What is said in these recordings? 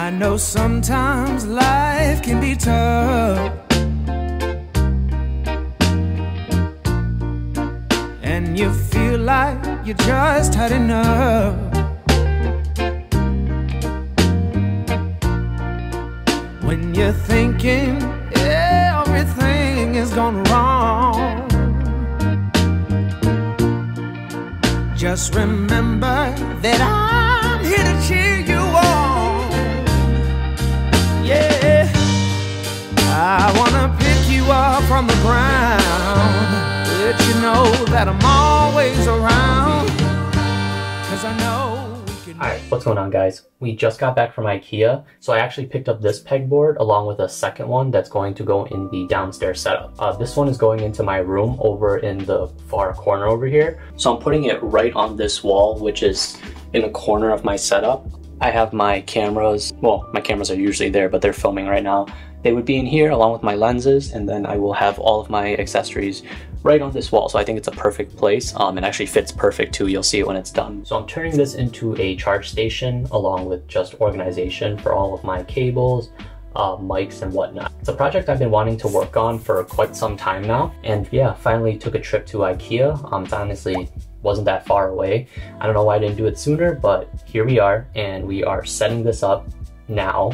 I know sometimes life can be tough, and you feel like you just had enough. When you're thinking everything is gone wrong, just remember that I'm here to cheer you on. Yeah, I wanna pick you up from the ground, let you know that I'm always around, 'cause I know. Alright, what's going on, guys? We just got back from Ikea, so I actually picked up this pegboard along with a second one that's going to go in the downstairs setup. This one is going into my room over in the far corner over here. So I'm putting it right on this wall, which is in the corner of my setup. I have my cameras, well, my cameras are usually there, but they're filming right now. They would be in here along with my lenses, and then I will have all of my accessories right on this wall. So I think it's a perfect place. It actually fits perfect too. You'll see it when it's done. So I'm turning this into a charge station along with just organization for all of my cables, mics and whatnot. It's a project I've been wanting to work on for quite some time now. And yeah, finally took a trip to Ikea. It honestly wasn't that far away. I don't know why I didn't do it sooner, but here we are, and we are setting this up now,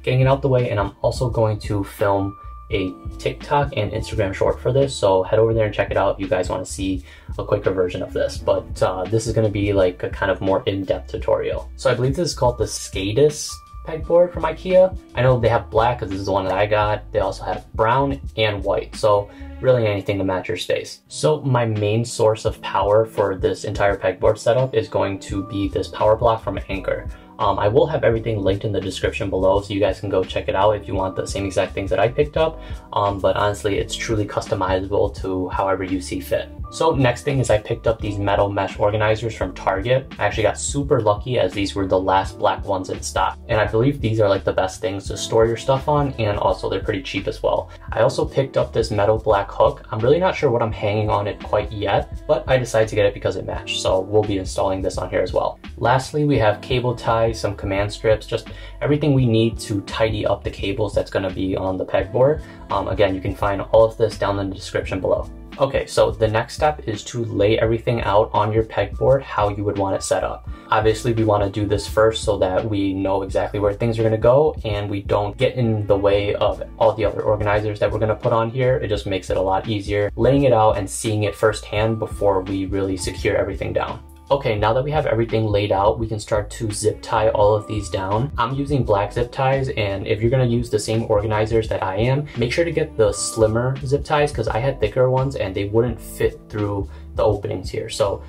getting it out the way. And I'm also going to film a TikTok and Instagram short for this, so head over there and check it out if you guys want to see a quicker version of this. But this is going to be like a kind of more in-depth tutorial. So I believe this is called the Skatus pegboard from Ikea. I know they have black because this is the one that I got. They also have brown and white, so really anything to match your space. So my main source of power for this entire pegboard setup is going to be this power block from Anchor. I will have everything linked in the description below, so you guys can go check it out if you want the same exact things that I picked up. But honestly, it's truly customizable to however you see fit. So next thing is I picked up these metal mesh organizers from Target. I actually got super lucky as these were the last black ones in stock. And I believe these are like the best things to store your stuff on, and also they're pretty cheap as well. I also picked up this metal black hook. I'm really not sure what I'm hanging on it quite yet, but I decided to get it because it matched. So we'll be installing this on here as well. Lastly, we have cable ties, some command strips, just everything we need to tidy up the cables that's going to be on the pegboard. Again, you can find all of this down in the description below. Okay, so the next step is to lay everything out on your pegboard how you would want it set up. Obviously, we want to do this first so that we know exactly where things are going to go and we don't get in the way of all the other organizers that we're going to put on here. It just makes it a lot easier laying it out and seeing it firsthand before we really secure everything down. Okay, now that we have everything laid out, we can start to zip tie all of these down. I'm using black zip ties, and if you're gonna use the same organizers that I am, make sure to get the slimmer zip ties because I had thicker ones and they wouldn't fit through the openings here. So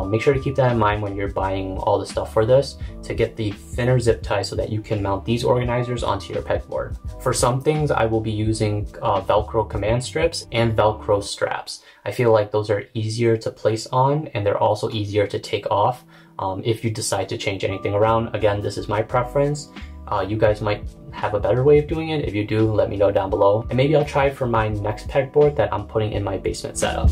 make sure to keep that in mind when you're buying all the stuff for this, to get the thinner zip ties so that you can mount these organizers onto your pegboard. For some things, I will be using Velcro command strips and Velcro straps. I feel like those are easier to place on and they're also easier to take off if you decide to change anything around. Again, this is my preference. You guys might have a better way of doing it. If you do, let me know down below. And maybe I'll try for my next pegboard that I'm putting in my basement setup.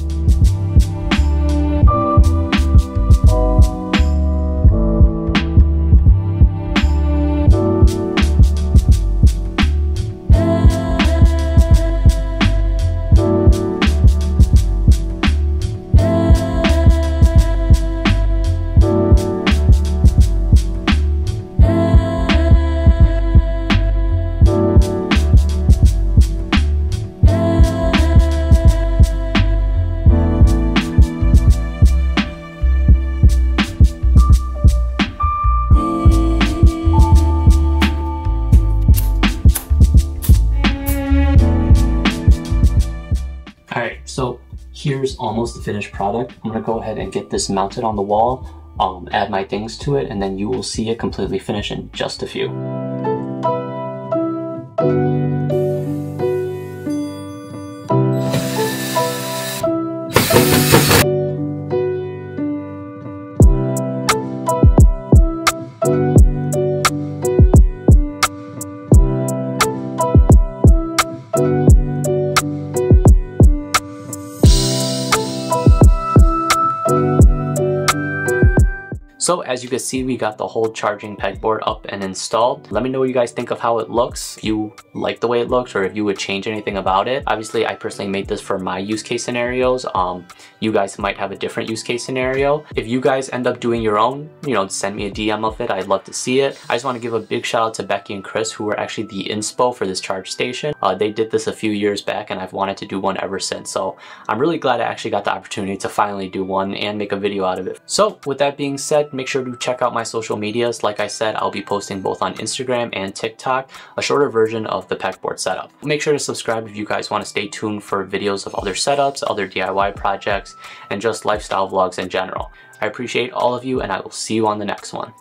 So here's almost the finished product. I'm gonna go ahead and get this mounted on the wall, add my things to it, and then you will see it completely finished in just a few. So as you can see, we got the whole charging pegboard up and installed. Let me know what you guys think of how it looks, if you like the way it looks or if you would change anything about it. Obviously, I personally made this for my use case scenarios. You guys might have a different use case scenario. If you guys end up doing your own, you know, send me a DM of it. I'd love to see it. I just want to give a big shout out to Becky and Chris, who were actually the inspo for this charge station. They did this a few years back and I've wanted to do one ever since. So I'm really glad I actually got the opportunity to finally do one and make a video out of it. So with that being said, make sure to check out my social medias. Like I said, I'll be posting both on Instagram and TikTok a shorter version of the pegboard setup. Make sure to subscribe if you guys want to stay tuned for videos of other setups, other DIY projects, and just lifestyle vlogs in general. I appreciate all of you and I will see you on the next one.